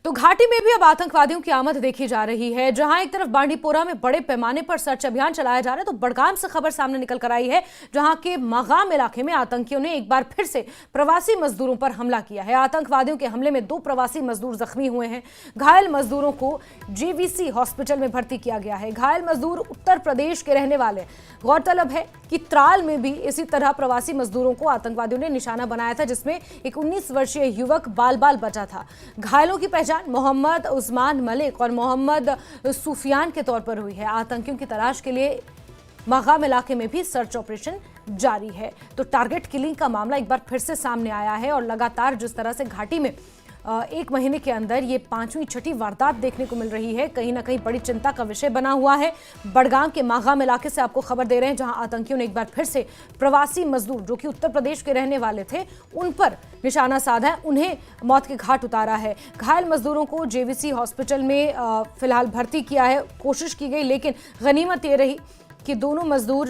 तो घाटी में भी अब आतंकवादियों की आमद देखी जा रही है। जहां एक तरफ बांडीपोरा में बड़े पैमाने पर सर्च अभियान चलाया जा रहा है, तो बडगाम से खबर सामने निकल कर आई है, जहां के मागाम इलाके में आतंकियों ने एक बार फिर से प्रवासी मजदूरों पर हमला किया है। आतंकवादियों के हमले में 2 प्रवासी मजदूर जख्मी हुए हैं। घायल मजदूरों को जेवीसी हॉस्पिटल में भर्ती किया गया है। घायल मजदूर उत्तर प्रदेश के रहने वाले। गौरतलब है कि त्राल में भी इसी तरह प्रवासी मजदूरों को आतंकवादियों ने निशाना बनाया था, जिसमें एक 19 वर्षीय युवक बाल बाल बचा था। घायलों की पहचान मोहम्मद उस्मान मलिक और मोहम्मद सुफियान के तौर पर हुई है। आतंकियों की तलाश के लिए मागाम इलाके में भी सर्च ऑपरेशन जारी है। तो टारगेट किलिंग का मामला एक बार फिर से सामने आया है और लगातार जिस तरह से घाटी में 1 महीने के अंदर ये 5वीं छठी वारदात देखने को मिल रही है, कहीं ना कहीं बड़ी चिंता का विषय बना हुआ है। बडगाम के मागाम इलाके से आपको खबर दे रहे हैं, जहां आतंकियों ने एक बार फिर से प्रवासी मजदूर जो कि उत्तर प्रदेश के रहने वाले थे, उन पर निशाना साधा है, उन्हें मौत के घाट उतारा है। घायल मजदूरों को जेवीसी हॉस्पिटल में फिलहाल भर्ती किया है। कोशिश की गई, लेकिन गनीमत ये रही कि दोनों मजदूर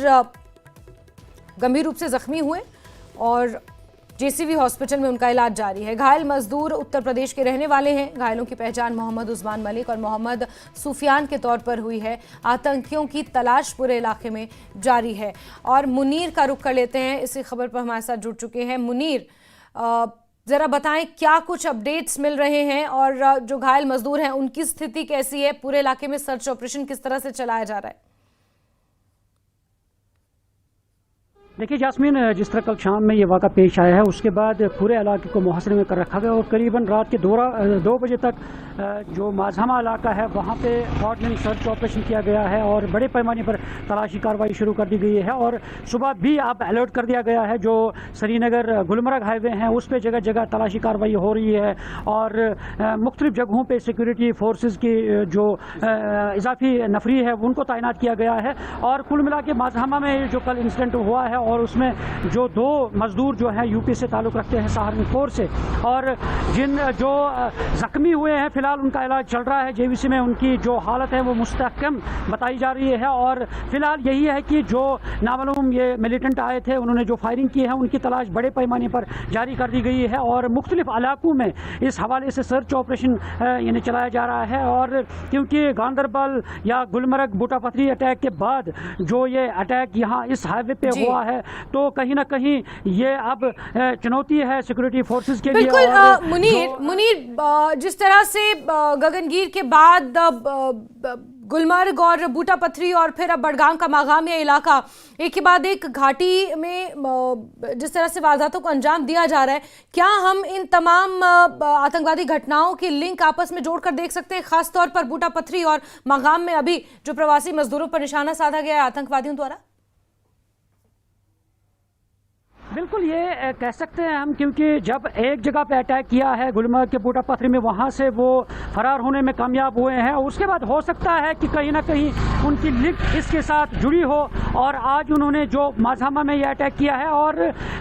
गंभीर रूप से जख्मी हुए और जेसीबी हॉस्पिटल में उनका इलाज जारी है। घायल मजदूर उत्तर प्रदेश के रहने वाले हैं। घायलों की पहचान मोहम्मद उस्मान मलिक और मोहम्मद सुफियान के तौर पर हुई है। आतंकियों की तलाश पूरे इलाके में जारी है। और मुनीर का रुख कर लेते हैं, इसी खबर पर हमारे साथ जुड़ चुके हैं। मुनीर, जरा बताएं क्या कुछ अपडेट्स मिल रहे हैं और जो घायल मजदूर हैं उनकी स्थिति कैसी है? पूरे इलाके में सर्च ऑपरेशन किस तरह से चलाया जा रहा है? देखिए जास्मीन, जिस तरह कल शाम में ये वाक़ा पेश आया है, उसके बाद पूरे इलाके को मुहसरे में कर रखा गया और करीबन रात के 2 बजे तक जो माझामा इलाका है वहाँ पे हॉटलाइन सर्च ऑपरेशन किया गया है और बड़े पैमाने पर तलाशी कार्रवाई शुरू कर दी गई है। और सुबह भी अब अलर्ट कर दिया गया है, जो श्रीनगर गुलमर्ग हाईवे हैं उस पर जगह जगह तलाशी कार्रवाई हो रही है और मुख्तलिफ जगहों पर सिक्योरिटी फोर्सेज की जो इजाफी नफरी है उनको तैनात किया गया है। और कुल मिला के माझामा में जो कल इंसिडेंट हुआ है और उसमें जो 2 मजदूर जो हैं यूपी से ताल्लुक़ रखते हैं सहारनपुर से, और जो जख्मी हुए हैं फिलहाल उनका इलाज चल रहा है जेवीसी में। उनकी जो हालत है वो मुस्तहकम बताई जा रही है और फिलहाल यही है कि जो नामालूम ये मिलिटेंट आए थे उन्होंने जो फायरिंग की है उनकी तलाश बड़े पैमाने पर जारी कर दी गई है और मुख्तलिफ इलाकों में इस हवाले से सर्च ऑपरेशन यानी चलाया जा रहा है। और क्योंकि गांधरबल या गुलमर्ग बूटापथरी अटैक के बाद जो ये अटैक यहाँ इस हाईवे पे हुआ है, तो कहीं ना कहीं ये अब चुनौती है सिक्योरिटी फोर्सेस के लिए। बिल्कुल मुनीर, जिस तरह से गगनगीर के बाद गुलमर्ग और बूटापथरी और फिर अब बडगाम का मागामी इलाका एक के बाद एक घाटी में जिस तरह से वारदातों को अंजाम दिया जा रहा है, क्या हम इन तमाम आतंकवादी घटनाओं की लिंक आपस में जोड़कर देख सकते हैं, खास तौर पर बूटापथरी और मागाम में अभी जो प्रवासी मजदूरों पर निशाना साधा गया है आतंकवादियों द्वारा? बिल्कुल ये कह सकते हैं हम, क्योंकि जब एक जगह पे अटैक किया है गुलमर्ग के बूटापथरी में, वहाँ से वो फरार होने में कामयाब हुए हैं और उसके बाद हो सकता है कि कहीं ना कहीं उनकी लिंक इसके साथ जुड़ी हो और आज उन्होंने जो माझामा में ये अटैक किया है और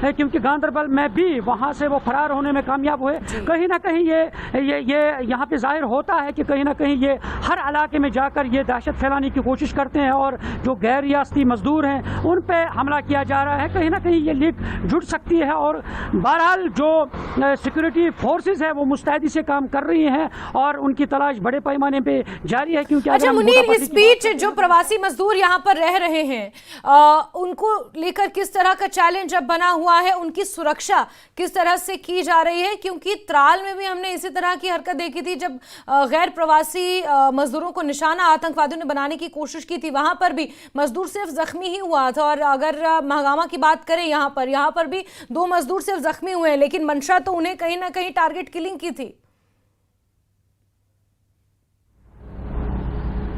क्योंकि गांधरबल में भी वहाँ से वो फरार होने में कामयाब हुए, कहीं ना कहीं ये यहाँ पे जाहिर होता है कि कहीं ना कहीं ये हर इलाके में जाकर ये दहशत फैलाने की कोशिश करते हैं और जो गैर रियासती मजदूर हैं उन पर हमला किया जा रहा है। कहीं ना कहीं ये लिंक जुड़ सकती है और बहरहाल जो सिक्योरिटी फोर्सेस है वो मुस्तैदी से काम कर रही हैं और उनकी तलाश बड़े पैमाने पे जारी है। क्योंकि अच्छा मुनीर, इस बीच जो प्रवासी मजदूर यहाँ पर रह रहे हैं उनको लेकर किस तरह का चैलेंज अब बना हुआ है, उनकी सुरक्षा किस तरह से की जा रही है? क्योंकि त्राल में भी हमने इसी तरह की हरकत देखी थी, जब गैर प्रवासी मजदूरों को निशाना आतंकवादियों ने बनाने की कोशिश की थी, वहां पर भी मजदूर सिर्फ जख्मी ही हुआ था। और अगर महागामा की बात करें, यहाँ पर भी 2 मजदूर सिर्फ जख्मी हुए हैं, लेकिन मंशा तो उन्हें कहीं ना कहीं टारगेट किलिंग की थी।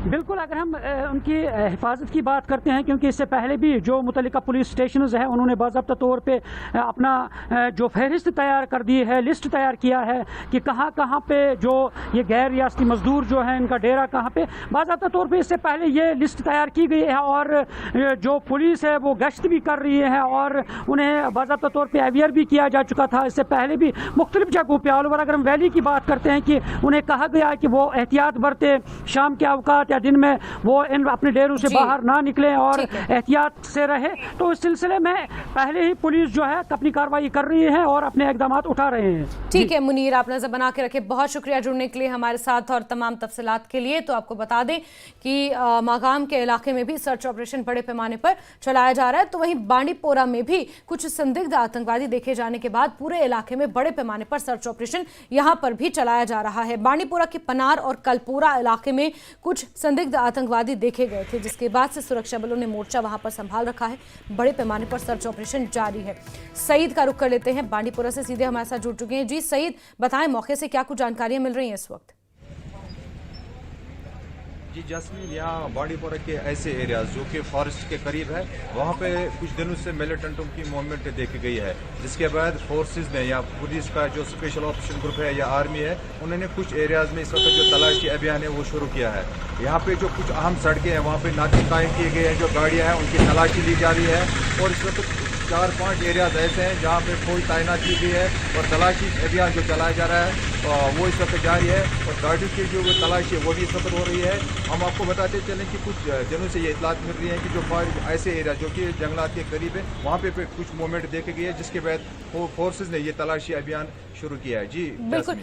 बिल्कुल, अगर हम उनकी हिफाजत की बात करते हैं, क्योंकि इससे पहले भी जो मुतल्लिका पुलिस स्टेशन हैं उन्होंने बाज़ाब्ता तौर पे अपना जो फहरिस्त तैयार कर दी है, लिस्ट तैयार किया है कि कहाँ कहाँ पे जो ये गैर रियासती मजदूर जो हैं इनका डेरा कहाँ पे, बाज़ाब्ता तौर पे इससे पहले ये लिस्ट तैयार की गई है और जो पुलिस है वो गश्त भी कर रही है और उन्हें बाज़ाब्ता तौर पर अवेयर भी किया जा चुका था इससे पहले भी मुख्तलिफ जगहों पर। ऑल ओवर अगर हम वैली की बात करते हैं कि उन्हें कहा गया है कि वो एहतियात बरते, शाम के अवकात या दिन में वो इन अपने डेरों से बाहर ना निकलें और एहतियात से रहे। तो इस सिलसिले में पहले ही पुलिस जो है अपनी कार्रवाई कर रही है और अपने इकदाम उठा रहे हैं। ठीक है मुनीर, आप नजर बना के रखे। बहुत शुक्रिया जुड़ने के लिए हमारे साथ और तमाम तफसीलात के लिए। तो आपको बता दें कि मागाम के इलाके में भी सर्च ऑपरेशन बड़े पैमाने पर चलाया जा रहा है। तो वहीं बांडीपोरा में भी कुछ संदिग्ध आतंकवादी देखे जाने के बाद पूरे इलाके में बड़े पैमाने पर सर्च ऑपरेशन यहां पर भी चलाया जा रहा है। बांडीपोरा के पनार और कलपुरा इलाके में कुछ संदिग्ध आतंकवादी देखे गए थे, जिसके बाद से सुरक्षा बलों ने मोर्चा वहां पर संभाल रखा है। बड़े पैमाने पर सर्च ऑपरेशन जारी है। सईद का रुख कर लेते हैं, बांडीपोरा से सीधे हमारे साथ जुड़ चुके हैं। जी सईद, बताएं मौके से क्या कुछ जानकारियां मिल रही हैं इस वक्त? जी जैस्मीन, यहाँ बांडीपोरा के ऐसे एरियाज जो कि फॉरेस्ट के करीब है, वहाँ पे कुछ दिनों से मिलिटेंटों की मूवमेंट देखी गई है, जिसके बाद फोर्सेस ने या पुलिस का जो स्पेशल ऑपरेशन ग्रुप है या आर्मी है, उन्होंने कुछ एरियाज में इस वक्त जो तलाशी अभियान है वो शुरू किया है। यहाँ पे जो कुछ अहम सड़कें हैं वहाँ पे नाके कायम किए गए हैं, जो गाड़ियाँ हैं उनकी तलाशी ली जा रही है। और इस वक्त 4-5 एरियाज ऐसे हैं जहाँ पे फौज तैनात की गई है और तलाशी अभियान जो चलाया जा रहा है वो इस वक्त जारी है। और गाड़ियों की जो तलाशी है वो भी इस वक्त हो रही है। हम आपको बताते चलें कि कुछ दिनों से ये इतलात मिल रही है कि जो ऐसे एरिया जो कि जंगलात के करीब है वहाँ पे कुछ मूवमेंट देखी गई है, जिसके बाद फोर्सेज ने ये तलाशी अभियान शुरू किया है। जी बिल्कुल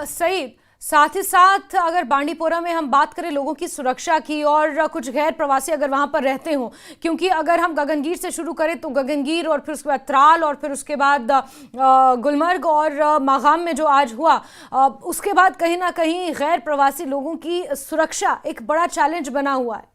सही। साथ ही साथ अगर बांडीपोरा में हम बात करें लोगों की सुरक्षा की और कुछ गैर प्रवासी अगर वहां पर रहते हो, क्योंकि अगर हम गगनगीर से शुरू करें तो गगनगीर और फिर उसके बाद त्राल और फिर उसके बाद गुलमर्ग और मागाम में जो आज हुआ, उसके बाद कहीं ना कहीं गैर प्रवासी लोगों की सुरक्षा एक बड़ा चैलेंज बना हुआ है।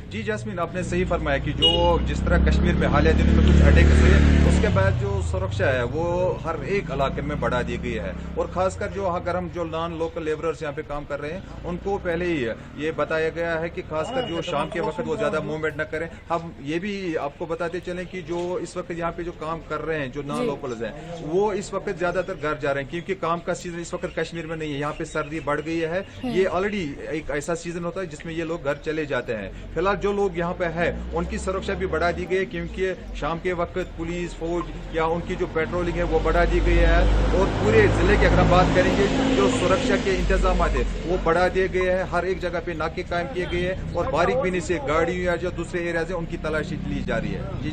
जी जैस्मीन, आपने सही फरमाया कि जो जिस तरह कश्मीर में हालिया दिनों में कुछ अटैक हुए, उसके बाद जो सुरक्षा है वो हर एक इलाके में बढ़ा दी गई है। और खासकर जो अगर हम जो नॉन लोकल लेबरर्स यहाँ पे काम कर रहे हैं उनको पहले ही ये बताया गया है कि खासकर जो शाम के वक्त वो ज्यादा मूवमेंट न करें। हम ये भी आपको बताते चलें कि जो इस वक्त यहाँ पे जो काम कर रहे हैं जो नॉन लोकल्स हैं वो इस वक्त ज्यादातर घर जा रहे हैं, क्योंकि काम का सीजन इस वक्त कश्मीर में नहीं है। यहाँ पे सर्दी बढ़ गई है, ये ऑलरेडी एक ऐसा सीजन होता है जिसमें ये लोग घर चले जाते हैं। फिलहाल जो लोग यहाँ पे है उनकी सुरक्षा भी बढ़ा दी गई है, क्योंकि शाम के वक्त पुलिस फौज या उनकी जो पेट्रोलिंग है वो बढ़ा दी गई है। और पूरे जिले की अगर हम बात करेंगे जो सुरक्षा के इंतजाम है वो बढ़ा दिए गए हैं। हर एक जगह पे नाके कायम किए गए हैं और बारीक बीनी से गाड़ियों या जो दूसरे एरियाज है उनकी तलाशी ली जा रही है। जी